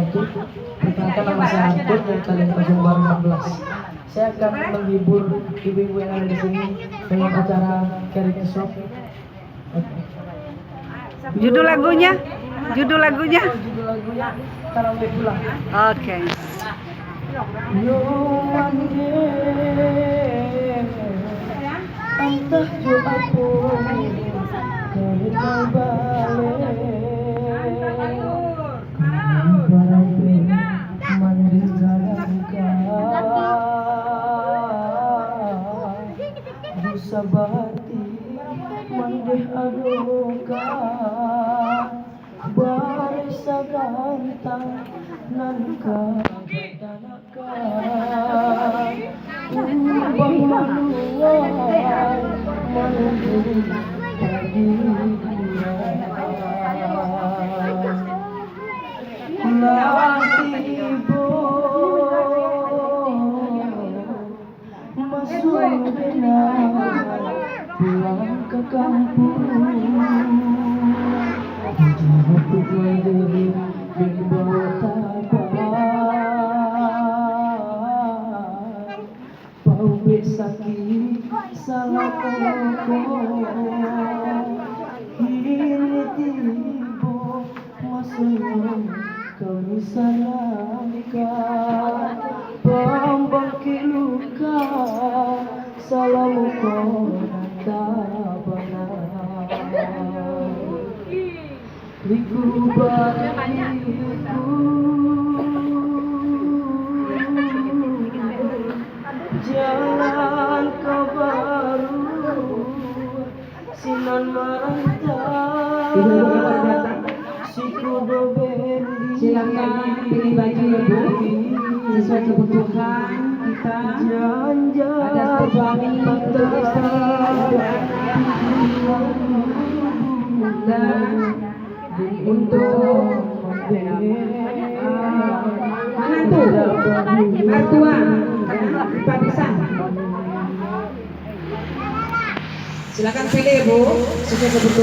wabarakatuh. Perkenalkan nama saya Antun dari Talian Tanjung Baru 16. Saya akan menghibur ibu-ibu yang ada di sini dengan acara Carry the Shop. Judul lagunya? Judul lagunya? Oh, judul lagunya Tarawih Pulang. Oke. Yo mangge antah jo aku karena balik mandi galangka bisa bati mandi aduka barisa gantang nanka danaka ubah manuai menuju Latibo masuk benar pulang ke kampung jemput lagi membawa tabar pau besaki salah koko ini tibo masuk kami salamkan pembangki luka salamuko tabana liku bariku jalan kau baru sinan mantap Silakan pilih baju ya Bu, sesuai kebutuhan kita. Ada suami, untuk istri, dan untuk menantu, mertua, simpatisan. Silakan pilih Bu, sesuai kebutuhan.